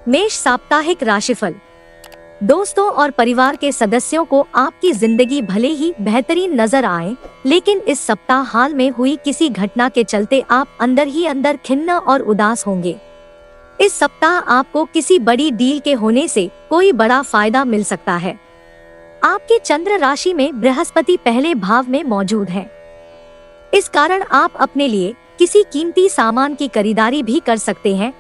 मेष साप्ताहिक राशिफल। दोस्तों और परिवार के सदस्यों को आपकी जिंदगी भले ही बेहतरीन नजर आए, लेकिन इस सप्ताह हाल में हुई किसी घटना के चलते आप अंदर ही अंदर खिन्न और उदास होंगे। इस सप्ताह आपको किसी बड़ी डील के होने से कोई बड़ा फायदा मिल सकता है। आपके चंद्र राशि में बृहस्पति पहले भाव में मौजूद है। इस कारण आप अपने लिए किसी कीमती सामान की खरीदारी भी कर सकते हैं।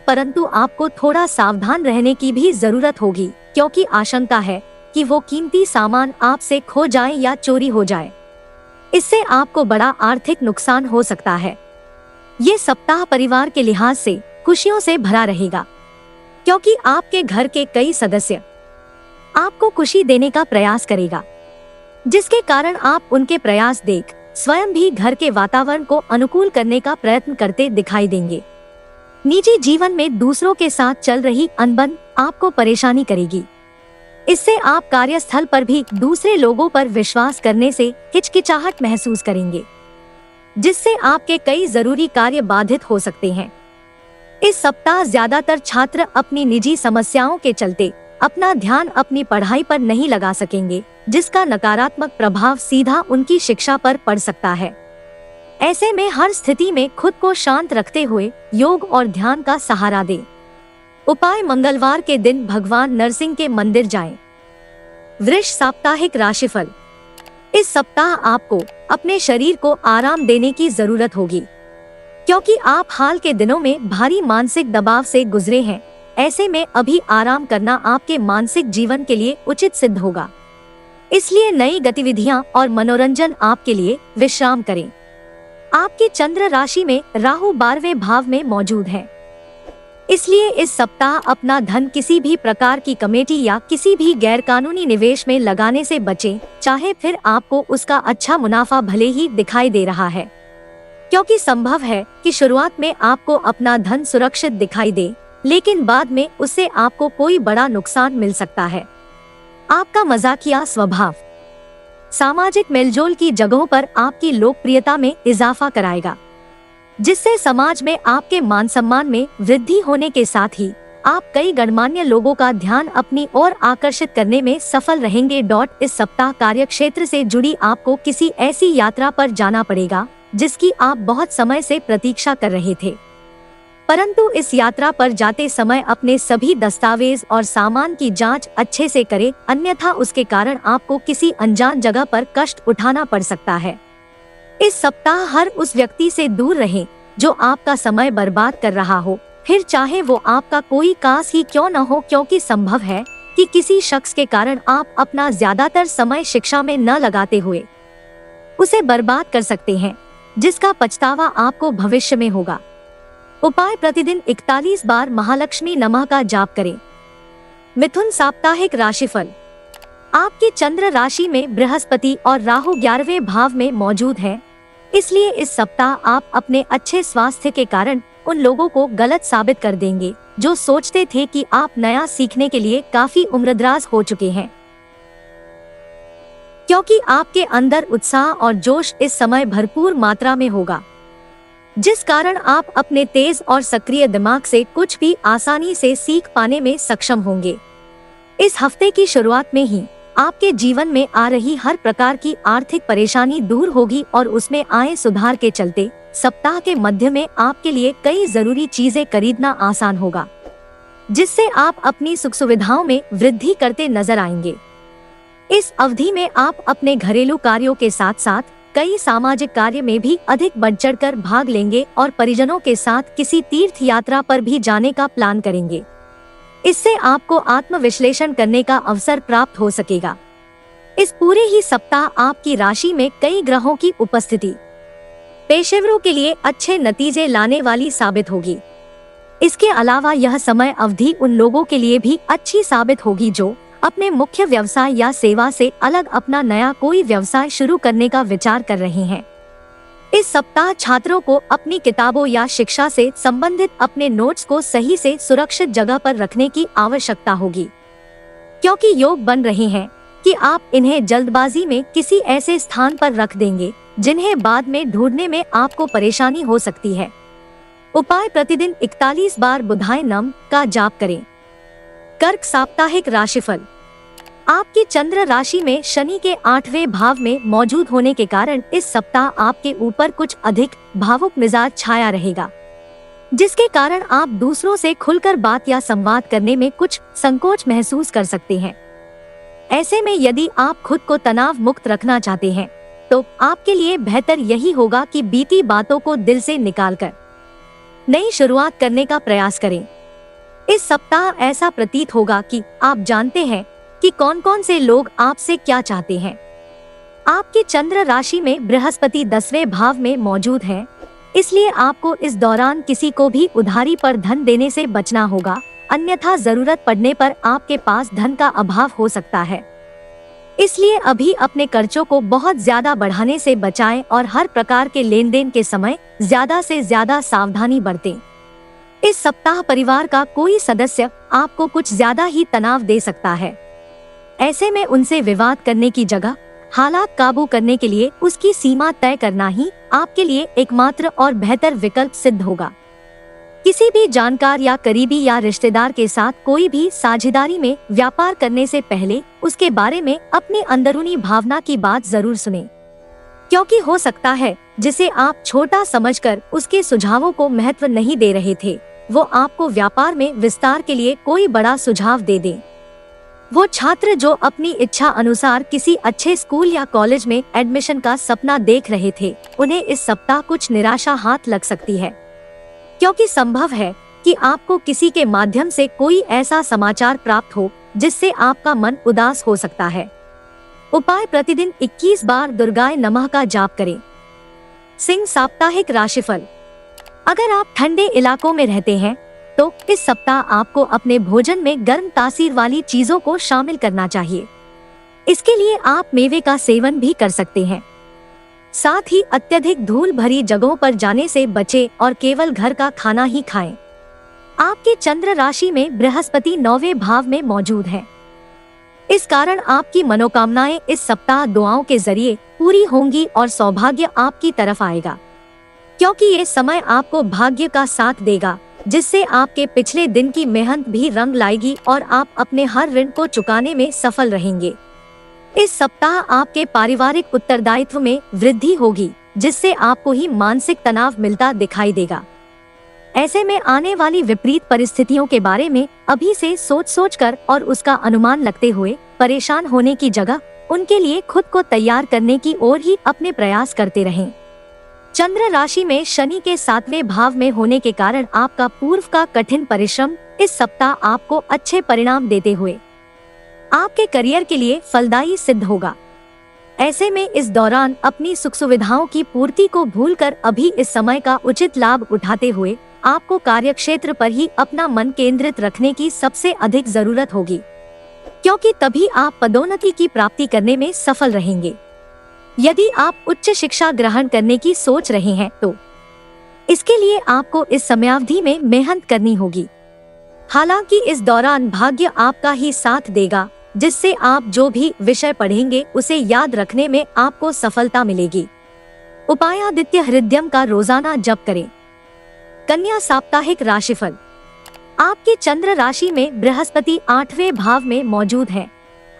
परंतु आपको थोड़ा सावधान रहने की भी जरूरत होगी, क्योंकि आशंका है कि वो कीमती सामान आपसे खो जाए या चोरी हो जाए। इससे आपको बड़ा आर्थिक नुकसान हो सकता है। ये सप्ताह परिवार के लिहाज से खुशियों से भरा रहेगा, क्योंकि आपके घर के कई सदस्य आपको खुशी देने का प्रयास करेगा, जिसके कारण आप उनके प्रयास देख स्वयं भी घर के वातावरण को अनुकूल करने का प्रयत्न करते दिखाई देंगे। निजी जीवन में दूसरों के साथ चल रही अनबन आपको परेशानी करेगी। इससे आप कार्यस्थल पर भी दूसरे लोगों पर विश्वास करने से हिचकिचाहट महसूस करेंगे, जिससे आपके कई जरूरी कार्य बाधित हो सकते हैं। इस सप्ताह ज्यादातर छात्र अपनी निजी समस्याओं के चलते अपना ध्यान अपनी पढ़ाई पर नहीं लगा सकेंगे, जिसका नकारात्मक प्रभाव सीधा उनकी शिक्षा पर पड़ सकता है। ऐसे में हर स्थिति में खुद को शांत रखते हुए योग और ध्यान का सहारा दें। उपाय: मंगलवार के दिन भगवान नरसिंह के मंदिर जाएं। वृष साप्ताहिक राशिफल। इस सप्ताह आपको अपने शरीर को आराम देने की जरूरत होगी, क्योंकि आप हाल के दिनों में भारी मानसिक दबाव से गुजरे हैं। ऐसे में अभी आराम करना आपके मानसिक जीवन के लिए उचित सिद्ध होगा। इसलिए नई गतिविधियां और मनोरंजन आपके लिए विश्राम करें। आपकी चंद्र राशि में राहु 12वें भाव में मौजूद है। इसलिए इस सप्ताह अपना धन किसी भी प्रकार की कमेटी या किसी भी गैरकानूनी निवेश में लगाने से बचें, चाहे फिर आपको उसका अच्छा मुनाफा भले ही दिखाई दे रहा है, क्योंकि संभव है कि शुरुआत में आपको अपना धन सुरक्षित दिखाई दे, लेकिन बाद में उससे आपको कोई बड़ा नुकसान मिल सकता है। आपका मजाकिया स्वभाव सामाजिक मेलजोल की जगहों पर आपकी लोकप्रियता में इजाफा कराएगा, जिससे समाज में आपके मान सम्मान में वृद्धि होने के साथ ही आप कई गणमान्य लोगों का ध्यान अपनी ओर आकर्षित करने में सफल रहेंगे। इस सप्ताह कार्यक्षेत्र से जुड़ी आपको किसी ऐसी यात्रा पर जाना पड़ेगा जिसकी आप बहुत समय से प्रतीक्षा कर रहे थे, परंतु इस यात्रा पर जाते समय अपने सभी दस्तावेज और सामान की जांच अच्छे से करें, अन्यथा उसके कारण आपको किसी अनजान जगह पर कष्ट उठाना पड़ सकता है। इस सप्ताह हर उस व्यक्ति से दूर रहें जो आपका समय बर्बाद कर रहा हो, फिर चाहे वो आपका कोई खास ही क्यों न हो, क्योंकि संभव है कि किसी शख्स के कारण आप अपना ज्यादातर समय शिक्षा में न लगाते हुए उसे बर्बाद कर सकते हैं, जिसका पछतावा आपको भविष्य में होगा। उपाय: प्रतिदिन 41 बार महालक्ष्मी नमः का जाप करें। मिथुन साप्ताहिक राशिफल। आपकी चंद्र राशि में बृहस्पति और राहु 11वें भाव में मौजूद हैं। इसलिए इस सप्ताह आप अपने अच्छे स्वास्थ्य के कारण उन लोगों को गलत साबित कर देंगे जो सोचते थे कि आप नया सीखने के लिए काफी उम्रदराज हो चुके हैं, क्योंकि आपके अंदर उत्साह और जोश इस समय भरपूर मात्रा में होगा, जिस कारण आप अपने तेज और सक्रिय दिमाग से कुछ भी आसानी से सीख पाने में सक्षम होंगे। इस हफ्ते की शुरुआत में ही आपके जीवन में आ रही हर प्रकार की आर्थिक परेशानी दूर होगी और उसमें आए सुधार के चलते सप्ताह के मध्य में आपके लिए कई जरूरी चीजें खरीदना आसान होगा, जिससे आप अपनी सुख सुविधाओं में वृद्धि करते नजर आएंगे। इस अवधि में आप अपने घरेलू कार्यों के साथ साथ कई सामाजिक कार्य में भी अधिक बढ़ चढ़कर भाग लेंगे और परिजनों के साथ किसी तीर्थ यात्रा पर भी जाने का प्लान करेंगे। इससे आपको आत्मविश्लेषण करने का अवसर प्राप्त हो सकेगा। इस पूरे ही सप्ताह आपकी राशि में कई ग्रहों की उपस्थिति पेशेवरों के लिए अच्छे नतीजे लाने वाली साबित होगी। इसके अलावा यह समय अवधि उन लोगों के लिए भी अच्छी साबित होगी जो अपने मुख्य व्यवसाय या सेवा से अलग अपना नया कोई व्यवसाय शुरू करने का विचार कर रहे हैं। इस सप्ताह छात्रों को अपनी किताबों या शिक्षा से संबंधित अपने नोट्स को सही से सुरक्षित जगह पर रखने की आवश्यकता होगी, क्योंकि योग बन रहे हैं कि आप इन्हें जल्दबाजी में किसी ऐसे स्थान पर रख देंगे जिन्हें बाद में ढूंढने में आपको परेशानी हो सकती है। उपाय प्रतिदिन 41 बार बुधाय नम का जाप करें। कर्क साप्ताहिक राशिफल। आपकी चंद्र राशि में शनि के 8वें भाव में मौजूद होने के कारण इस सप्ताह आपके ऊपर कुछ अधिक भावुक मिजाज छाया रहेगा, जिसके कारण आप दूसरों से खुलकर बात या संवाद करने में कुछ संकोच महसूस कर सकते हैं। ऐसे में यदि आप खुद को तनाव मुक्त रखना चाहते हैं तो आपके लिए बेहतर यही होगा कि बीती बातों को दिल से निकालकर नई शुरुआत करने का प्रयास करें। इस सप्ताह ऐसा प्रतीत होगा कि आप जानते हैं कि कौन कौन से लोग आपसे क्या चाहते हैं। आपकी चंद्र राशि में बृहस्पति 10वें भाव में मौजूद है, इसलिए आपको इस दौरान किसी को भी उधारी पर धन देने से बचना होगा, अन्यथा जरूरत पड़ने पर आपके पास धन का अभाव हो सकता है। इसलिए अभी अपने खर्चों को बहुत ज्यादा बढ़ाने से बचाएं और हर प्रकार के लेन देन के समय ज्यादा से ज्यादा सावधानी बरतें। इस सप्ताह परिवार का कोई सदस्य आपको कुछ ज्यादा ही तनाव दे सकता है। ऐसे में उनसे विवाद करने की जगह हालात काबू करने के लिए उसकी सीमा तय करना ही आपके लिए एकमात्र और बेहतर विकल्प सिद्ध होगा। किसी भी जानकार या करीबी या रिश्तेदार के साथ कोई भी साझेदारी में व्यापार करने से पहले उसके बारे में अपनी अंदरूनी भावना की बात जरूर सुने, क्योंकि हो सकता है जिसे आप छोटा समझकर उसके सुझावों को महत्व नहीं दे रहे थे, वो आपको व्यापार में विस्तार के लिए कोई बड़ा सुझाव दे दे। वो छात्र जो अपनी इच्छा अनुसार किसी अच्छे स्कूल या कॉलेज में एडमिशन का सपना देख रहे थे, उन्हें इस सप्ताह कुछ निराशा हाथ लग सकती है, क्योंकि संभव है कि आपको किसी के माध्यम से कोई ऐसा समाचार प्राप्त हो जिससे आपका मन उदास हो सकता है। उपाय प्रतिदिन 21 बार दुर्गाय नमः का जाप करें। सिंह साप्ताहिक राशिफल। अगर आप ठंडे इलाकों में रहते हैं तो इस सप्ताह आपको अपने भोजन में गर्म तासीर वाली चीजों को शामिल करना चाहिए। इसके लिए आप मेवे का सेवन भी कर सकते हैं। साथ ही अत्यधिक धूल भरी जगहों पर जाने से बचें और केवल घर का खाना ही खाएं। आपकी चंद्र राशि में बृहस्पति 9वें भाव में मौजूद है। इस कारण आपकी मनोकामनाएं इस सप्ताह दुआओं के जरिए पूरी होंगी और सौभाग्य आपकी तरफ आएगा, क्योंकि ये समय आपको भाग्य का साथ देगा, जिससे आपके पिछले दिन की मेहनत भी रंग लाएगी और आप अपने हर ऋण को चुकाने में सफल रहेंगे। इस सप्ताह आपके पारिवारिक उत्तरदायित्व में वृद्धि होगी, जिससे आपको ही मानसिक तनाव मिलता दिखाई देगा। ऐसे में आने वाली विपरीत परिस्थितियों के बारे में अभी से सोच कर और उसका अनुमान लगते हुए परेशान होने की जगह उनके लिए खुद को तैयार करने की ओर ही अपने प्रयास करते रहें। चंद्र राशि में शनि के 7वें भाव में होने के कारण आपका पूर्व का कठिन परिश्रम इस सप्ताह आपको अच्छे परिणाम देते हुए आपके करियर के लिए फलदायी सिद्ध होगा। ऐसे में इस दौरान अपनी सुख सुविधाओं की पूर्ति को भूलकर अभी इस समय का उचित लाभ उठाते हुए आपको कार्यक्षेत्र पर ही अपना मन केंद्रित रखने की सबसे अधिक जरूरत होगी, क्योंकि तभी आप पदोन्नति की प्राप्ति करने में सफल रहेंगे। यदि आप उच्च शिक्षा ग्रहण करने की सोच रहे हैं तो इसके लिए आपको इस समयावधि में मेहनत करनी होगी। हालांकि इस दौरान भाग्य आपका ही साथ देगा, जिससे आप जो भी विषय पढ़ेंगे उसे याद रखने में आपको सफलता मिलेगी। उपाय आदित्य हृदयम का रोजाना जप करें। कन्या साप्ताहिक राशिफल। आपकी चंद्र राशि में बृहस्पति 8वें भाव में मौजूद है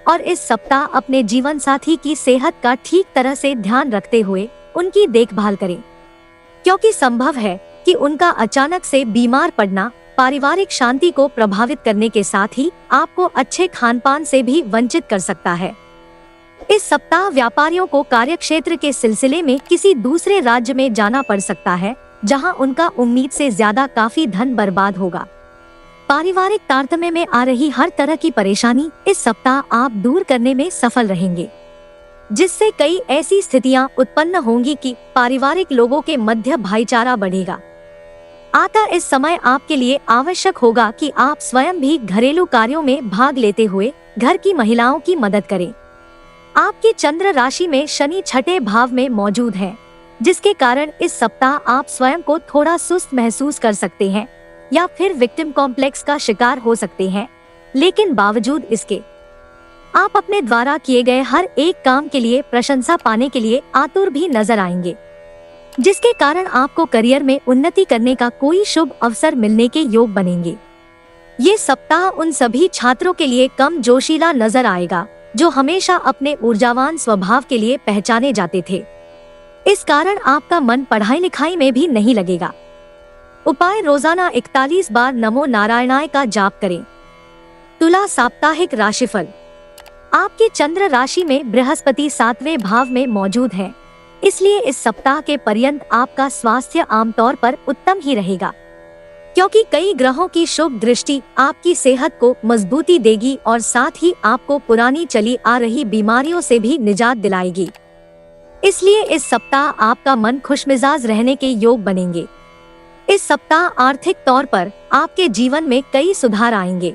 और इस सप्ताह अपने जीवन साथी की सेहत का ठीक तरह से ध्यान रखते हुए उनकी देखभाल करें, क्योंकि संभव है कि उनका अचानक से बीमार पड़ना पारिवारिक शांति को प्रभावित करने के साथ ही आपको अच्छे खानपान से भी वंचित कर सकता है। इस सप्ताह व्यापारियों को कार्यक्षेत्र के सिलसिले में किसी दूसरे राज्य में जाना पड़ सकता है, जहां उनका उम्मीद से ज्यादा काफी धन बर्बाद होगा। पारिवारिक तारतम्य में आ रही हर तरह की परेशानी इस सप्ताह आप दूर करने में सफल रहेंगे, जिससे कई ऐसी स्थितियां उत्पन्न होंगी कि पारिवारिक लोगों के मध्य भाईचारा बढ़ेगा। अतः इस समय आपके लिए आवश्यक होगा कि आप स्वयं भी घरेलू कार्यों में भाग लेते हुए घर की महिलाओं की मदद करें। आपकी चंद्र राशि में शनि 6ठे भाव में मौजूद है, जिसके कारण इस सप्ताह आप स्वयं को थोड़ा सुस्त महसूस कर सकते हैं या फिर विक्टिम कॉम्प्लेक्स का शिकार हो सकते हैं, लेकिन बावजूद इसके आप अपने द्वारा किए गए हर एक काम के लिए प्रशंसा पाने के लिए आतुर भी नजर आएंगे। जिसके कारण आपको करियर में उन्नति करने का कोई शुभ अवसर मिलने के योग बनेंगे। ये सप्ताह उन सभी छात्रों के लिए कम जोशीला नजर आएगा जो हमेशा अपने ऊर्जावान स्वभाव के लिए पहचाने जाते थे। इस कारण आपका मन पढ़ाई लिखाई में भी नहीं लगेगा। उपाय: रोजाना 41 बार नमो नारायणाय का जाप करें। तुला साप्ताहिक राशिफल। आपकी चंद्र राशि में बृहस्पति 7वें भाव में मौजूद है, इसलिए इस सप्ताह के पर्यंत आपका स्वास्थ्य आमतौर पर उत्तम ही रहेगा, क्योंकि कई ग्रहों की शुभ दृष्टि आपकी सेहत को मजबूती देगी और साथ ही आपको पुरानी चली आ रही बीमारियों से भी निजात दिलाएगी। इसलिए इस सप्ताह आपका मन खुशमिजाज रहने के योग बनेंगे। इस सप्ताह आर्थिक तौर पर आपके जीवन में कई सुधार आएंगे,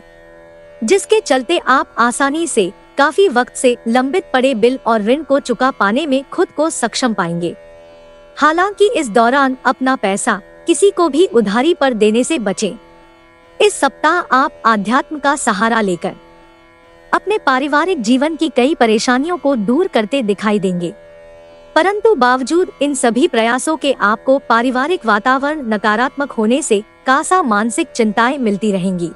जिसके चलते आप आसानी से काफी वक्त से लंबित पड़े बिल और ऋण को चुका पाने में खुद को सक्षम पाएंगे। हालांकि इस दौरान अपना पैसा किसी को भी उधारी पर देने से बचें। इस सप्ताह आप आध्यात्म का सहारा लेकर अपने पारिवारिक जीवन की कई परेशानियों को दूर करते दिखाई देंगे, परंतु बावजूद इन सभी प्रयासों के आपको पारिवारिक वातावरण नकारात्मक होने से कासा मानसिक चिंताएं मिलती रहेंगी।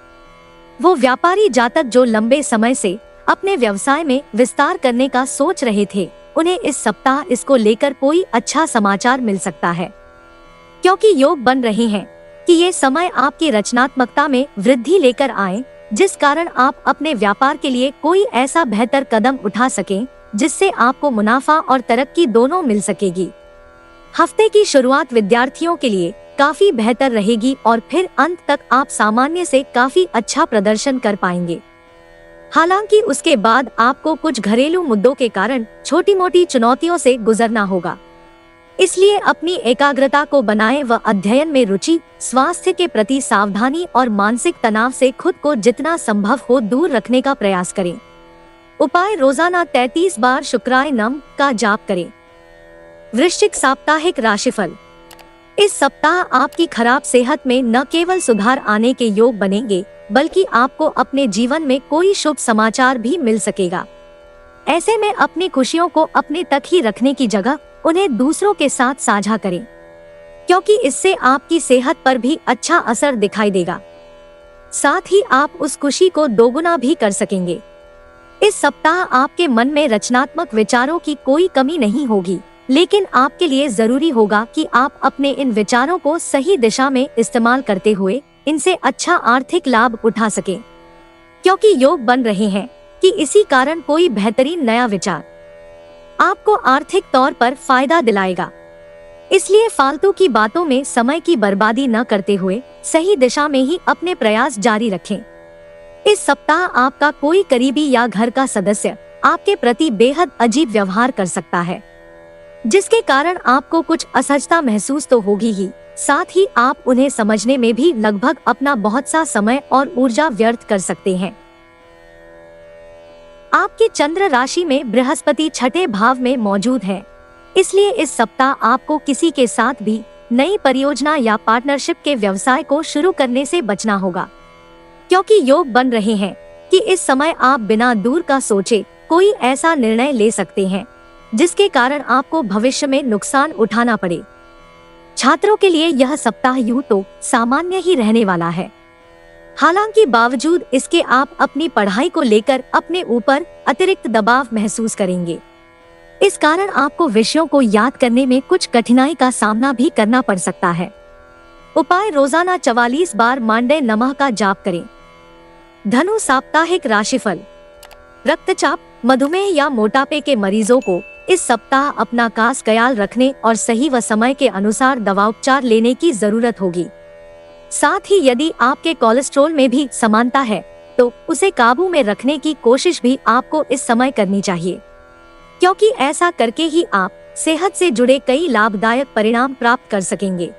वो व्यापारी जातक जो लंबे समय से अपने व्यवसाय में विस्तार करने का सोच रहे थे, उन्हें इस सप्ताह इसको लेकर कोई अच्छा समाचार मिल सकता है, क्योंकि योग बन रहे हैं कि ये समय आपकी रचनात्मकता में वृद्धि लेकर आए, जिस कारण आप अपने व्यापार के लिए कोई ऐसा बेहतर कदम उठा सकें जिससे आपको मुनाफा और तरक्की दोनों मिल सकेगी। हफ्ते की शुरुआत विद्यार्थियों के लिए काफी बेहतर रहेगी और फिर अंत तक आप सामान्य से काफी अच्छा प्रदर्शन कर पाएंगे। हालांकि उसके बाद आपको कुछ घरेलू मुद्दों के कारण छोटी मोटी चुनौतियों से गुजरना होगा, इसलिए अपनी एकाग्रता को बनाएं व अध्ययन में रुचि, स्वास्थ्य के प्रति सावधानी और मानसिक तनाव से खुद को जितना संभव हो दूर रखने का प्रयास करें। उपाय: रोजाना 33 बार शुक्राय नम का जाप करें। वृश्चिक साप्ताहिक राशिफल। इस सप्ताह आपकी खराब सेहत में न केवल सुधार आने के योग बनेंगे, बल्कि आपको अपने जीवन में कोई शुभ समाचार भी मिल सकेगा। ऐसे में अपनी खुशियों को अपने तक ही रखने की जगह उन्हें दूसरों के साथ साझा करें, क्योंकि इससे आपकी सेहत पर भी अच्छा असर दिखाई देगा। साथ ही आप उस खुशी को दोगुना भी कर सकेंगे। इस सप्ताह आपके मन में रचनात्मक विचारों की कोई कमी नहीं होगी, लेकिन आपके लिए जरूरी होगा कि आप अपने इन विचारों को सही दिशा में इस्तेमाल करते हुए इनसे अच्छा आर्थिक लाभ उठा सकें, क्योंकि योग बन रहे हैं कि इसी कारण कोई बेहतरीन नया विचार आपको आर्थिक तौर पर फायदा दिलाएगा। इसलिए फालतू की बातों में समय की बर्बादी न करते हुए सही दिशा में ही अपने प्रयास जारी रखें। इस सप्ताह आपका कोई करीबी या घर का सदस्य आपके प्रति बेहद अजीब व्यवहार कर सकता है, जिसके कारण आपको कुछ असहजता महसूस तो होगी ही, साथ ही आप उन्हें समझने में भी लगभग अपना बहुत सा समय और ऊर्जा व्यर्थ कर सकते हैं। आपकी चंद्र राशि में बृहस्पति 6ठे भाव में मौजूद है, इसलिए इस सप्ताह आपको किसी के साथ भी नई परियोजना या पार्टनरशिप के व्यवसाय को शुरू करने से बचना होगा, क्योंकि योग बन रहे हैं कि इस समय आप बिना दूर का सोचे कोई ऐसा निर्णय ले सकते हैं जिसके कारण आपको भविष्य में नुकसान उठाना पड़े। छात्रों के लिए यह सप्ताह यूं तो सामान्य ही रहने वाला है, हालांकि बावजूद इसके आप अपनी पढ़ाई को लेकर अपने ऊपर अतिरिक्त दबाव महसूस करेंगे। इस कारण आपको विषयों को याद करने में कुछ कठिनाई का सामना भी करना पड़ सकता है। उपाय: रोजाना 44 बार मांडे नमः का जाप करें। धनु साप्ताहिक राशिफल। रक्तचाप, मधुमेह या मोटापे के मरीजों को इस सप्ताह अपना खास ख्याल रखने और सही व समय के अनुसार दवा उपचार लेने की जरूरत होगी। साथ ही यदि आपके कोलेस्ट्रॉल में भी समानता है तो उसे काबू में रखने की कोशिश भी आपको इस समय करनी चाहिए, क्योंकि ऐसा करके ही आप सेहत से जुड़े कई लाभदायक परिणाम प्राप्त कर सकेंगे।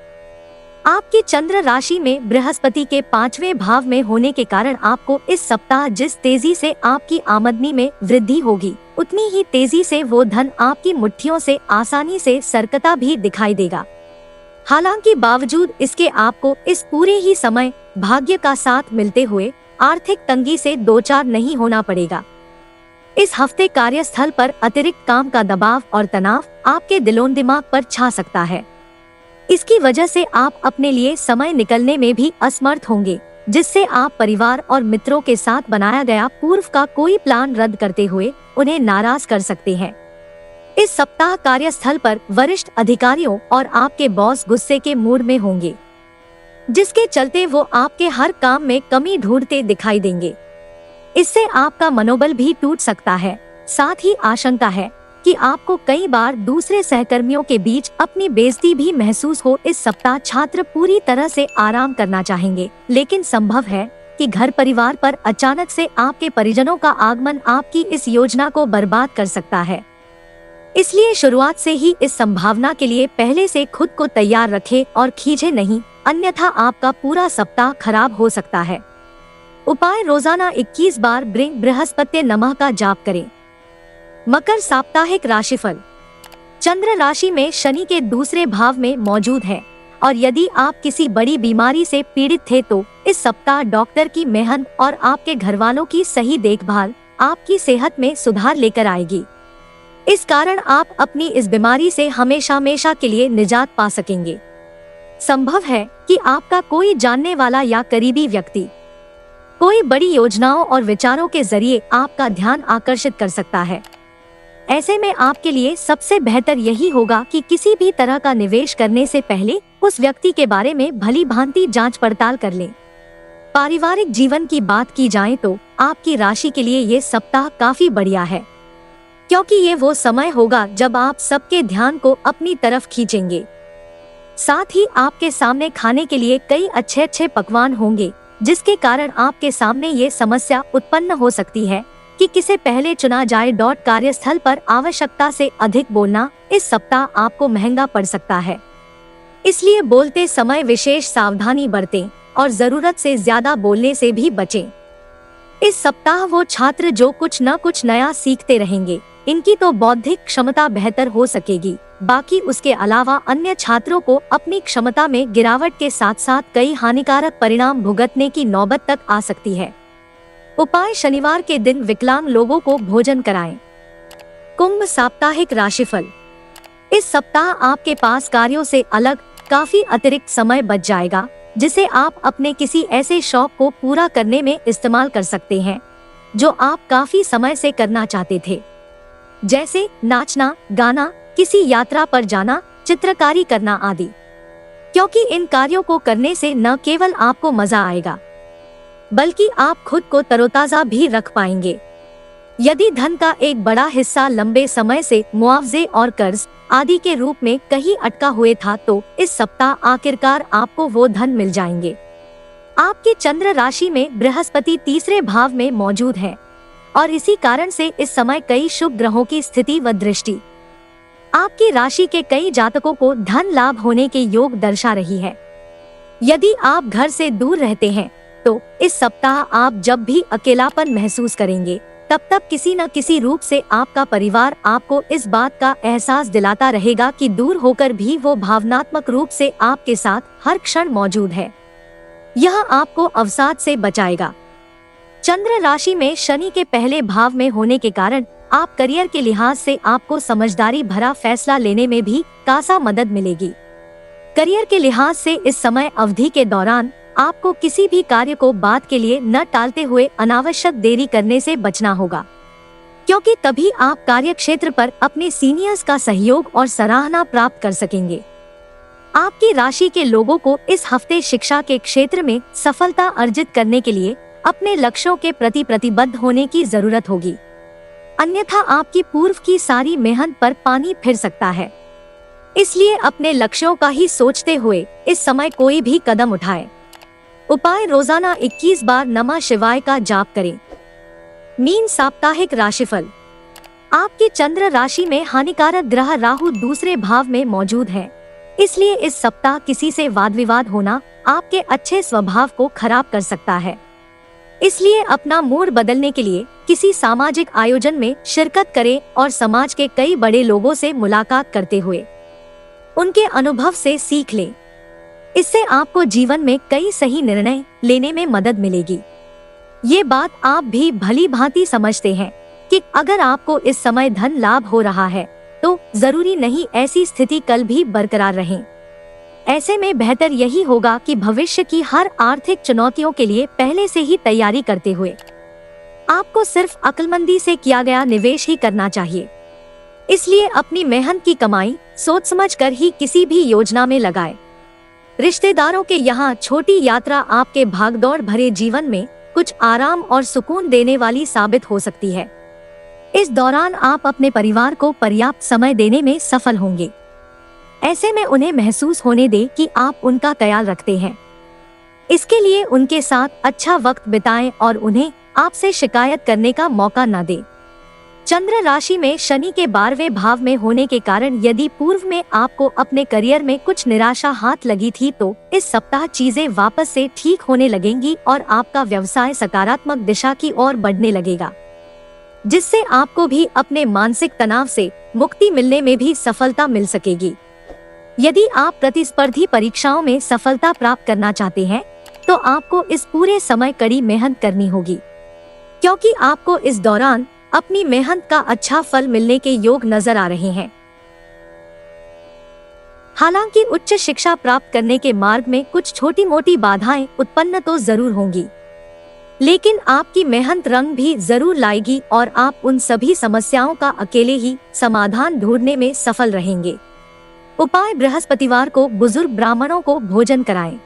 आपकी चंद्र राशि में बृहस्पति के 5वें भाव में होने के कारण आपको इस सप्ताह जिस तेजी से आपकी आमदनी में वृद्धि होगी, उतनी ही तेजी से वो धन आपकी मुट्ठियों से आसानी से सरकता भी दिखाई देगा। हालांकि बावजूद इसके आपको इस पूरे ही समय भाग्य का साथ मिलते हुए आर्थिक तंगी से दो चार नहीं होना पड़ेगा। इस हफ्ते कार्यस्थल पर अतिरिक्त काम का दबाव और तनाव आपके दिलों दिमाग पर छा सकता है, इसकी वजह से आप अपने लिए समय निकलने में भी असमर्थ होंगे, जिससे आप परिवार और मित्रों के साथ बनाया गया पूर्व का कोई प्लान रद्द करते हुए उन्हें नाराज कर सकते हैं। इस सप्ताह कार्यस्थल पर वरिष्ठ अधिकारियों और आपके बॉस गुस्से के मूड में होंगे, जिसके चलते वो आपके हर काम में कमी ढूंढते दिखाई देंगे। इससे आपका मनोबल भी टूट सकता है। साथ ही आशंका है कि आपको कई बार दूसरे सहकर्मियों के बीच अपनी बेइज्जती भी महसूस हो। इस सप्ताह छात्र पूरी तरह से आराम करना चाहेंगे, लेकिन संभव है कि घर परिवार पर अचानक से आपके परिजनों का आगमन आपकी इस योजना को बर्बाद कर सकता है। इसलिए शुरुआत से ही इस संभावना के लिए पहले से खुद को तैयार रखें और खींचे नहीं, अन्यथा आपका पूरा सप्ताह खराब हो सकता है। उपाय: रोजाना 21 बार बृहस्पति नमः का जाप करें। मकर साप्ताहिक राशिफल। चंद्र राशि में शनि के दूसरे भाव में मौजूद है और यदि आप किसी बड़ी बीमारी से पीड़ित थे तो इस सप्ताह डॉक्टर की मेहनत और आपके घरवालों की सही देखभाल आपकी सेहत में सुधार लेकर आएगी। इस कारण आप अपनी इस बीमारी से हमेशा के लिए निजात पा सकेंगे। संभव है कि आपका कोई जानने वाला या करीबी व्यक्ति कोई बड़ी योजनाओं और विचारों के जरिए आपका ध्यान आकर्षित कर सकता है। ऐसे में आपके लिए सबसे बेहतर यही होगा कि किसी भी तरह का निवेश करने से पहले उस व्यक्ति के बारे में भली भांति जांच पड़ताल कर लें। पारिवारिक जीवन की बात की जाए तो आपकी राशि के लिए ये सप्ताह काफी बढ़िया है, क्योंकि ये वो समय होगा जब आप सबके ध्यान को अपनी तरफ खींचेंगे। साथ ही आपके सामने खाने के लिए कई अच्छे पकवान होंगे, जिसके कारण आपके सामने ये समस्या उत्पन्न हो सकती है कि किसे पहले चुना जाए। कार्यस्थल पर आवश्यकता से अधिक बोलना इस सप्ताह आपको महंगा पड़ सकता है, इसलिए बोलते समय विशेष सावधानी बरतें और जरूरत से ज्यादा बोलने से भी बचें। इस सप्ताह वो छात्र जो कुछ न कुछ नया सीखते रहेंगे, इनकी तो बौद्धिक क्षमता बेहतर हो सकेगी। बाकी उसके अलावा अन्य छात्रों को अपनी क्षमता में गिरावट के साथ साथ कई हानिकारक परिणाम भुगतने की नौबत तक आ सकती है। उपाय: शनिवार के दिन विकलांग लोगों को भोजन कराएं। कुंभ साप्ताहिक राशिफल। इस सप्ताह आपके पास कार्यों से अलग काफी अतिरिक्त समय बच जाएगा, जिसे आप अपने किसी ऐसे शौक को पूरा करने में इस्तेमाल कर सकते हैं जो आप काफी समय से करना चाहते थे, जैसे नाचना, गाना, किसी यात्रा पर जाना, चित्रकारी करना आदि। क्योंकि इन कार्यों को करने से न केवल आपको मजा आएगा, बल्कि आप खुद को तरोताजा भी रख पाएंगे। यदि धन का एक बड़ा हिस्सा लंबे समय से मुआवजे और कर्ज आदि के रूप में कहीं अटका हुए था, तो इस सप्ताह आखिरकार आपको वो धन मिल जाएंगे। आपकी चंद्र राशि में बृहस्पति तीसरे भाव में मौजूद है और इसी कारण से इस समय कई शुभ ग्रहों की स्थिति व दृष्टि आपकी राशि के कई जातकों को धन लाभ होने के योग दर्शा रही है। यदि आप घर से दूर रहते हैं तो इस सप्ताह आप जब भी अकेलापन महसूस करेंगे, तब किसी न किसी रूप से आपका परिवार आपको इस बात का एहसास दिलाता रहेगा कि दूर होकर भी वो भावनात्मक रूप से आपके साथ हर क्षण मौजूद है। यह आपको अवसाद से बचाएगा। चंद्र राशि में शनि के पहले भाव में होने के कारण आप करियर के लिहाज से आपको समझदारी भरा फैसला लेने में भी खासा मदद मिलेगी। करियर के लिहाज से इस समय अवधि के दौरान आपको किसी भी कार्य को बाद के लिए न टालते हुए अनावश्यक देरी करने से बचना होगा, क्योंकि तभी आप कार्य क्षेत्र पर अपने सीनियर्स का सहयोग और सराहना प्राप्त कर सकेंगे। आपकी राशि के लोगों को इस हफ्ते शिक्षा के क्षेत्र में सफलता अर्जित करने के लिए अपने लक्ष्यों के प्रति प्रतिबद्ध होने की जरूरत होगी, अन्यथा आपकी पूर्व की सारी मेहनत पर पानी फिर सकता है। इसलिए अपने लक्ष्यों का ही सोचते हुए इस समय कोई भी कदम उठाएं। उपाय: रोजाना 21 बार नमः शिवाय का जाप करें। मीन साप्ताहिक राशिफल। आपकी चंद्र राशि में हानिकारक ग्रह राहु दूसरे भाव में मौजूद है, इसलिए इस सप्ताह किसी से वाद विवाद होना आपके अच्छे स्वभाव को खराब कर सकता है। इसलिए अपना मूड बदलने के लिए किसी सामाजिक आयोजन में शिरकत करें और समाज के कई बड़े लोगों से मुलाकात करते हुए उनके अनुभव से सीख लें। इससे आपको जीवन में कई सही निर्णय लेने में मदद मिलेगी। ये बात आप भी भली भांति समझते हैं कि अगर आपको इस समय धन लाभ हो रहा है तो जरूरी नहीं ऐसी स्थिति कल भी बरकरार रहे। ऐसे में बेहतर यही होगा कि भविष्य की हर आर्थिक चुनौतियों के लिए पहले से ही तैयारी करते हुए आपको सिर्फ अक्लमंदी से किया गया निवेश ही करना चाहिए। इसलिए अपनी मेहनत की कमाई सोच समझ कर ही किसी भी योजना में लगाए। रिश्तेदारों के यहाँ छोटी यात्रा आपके भागदौड़ भरे जीवन में कुछ आराम और सुकून देने वाली साबित हो सकती है। इस दौरान आप अपने परिवार को पर्याप्त समय देने में सफल होंगे। ऐसे में उन्हें महसूस होने दें कि आप उनका ख्याल रखते हैं। इसके लिए उनके साथ अच्छा वक्त बिताएं और उन्हें आपसे शिकायत करने का मौका न दें। चंद्र राशि में शनि के 12वें भाव में होने के कारण यदि पूर्व में आपको अपने करियर में कुछ निराशा हाथ लगी थी तो इस सप्ताह चीजें वापस से ठीक होने लगेंगी और आपका व्यवसाय सकारात्मक दिशा की ओर बढ़ने लगेगा, जिससे आपको भी अपने मानसिक तनाव से मुक्ति मिलने में भी सफलता मिल सकेगी। यदि आप प्रतिस्पर्धी परीक्षाओं में सफलता प्राप्त करना चाहते हैं तो आपको इस पूरे समय कड़ी मेहनत करनी होगी, क्योंकि आपको इस दौरान अपनी मेहनत का अच्छा फल मिलने के योग नजर आ रहे हैं। हालांकि उच्च शिक्षा प्राप्त करने के मार्ग में कुछ छोटी मोटी बाधाएं उत्पन्न तो जरूर होंगी, लेकिन आपकी मेहनत रंग भी जरूर लाएगी और आप उन सभी समस्याओं का अकेले ही समाधान ढूंढने में सफल रहेंगे। उपाय: बृहस्पतिवार को बुजुर्ग ब्राह्मणों को भोजन कराएं।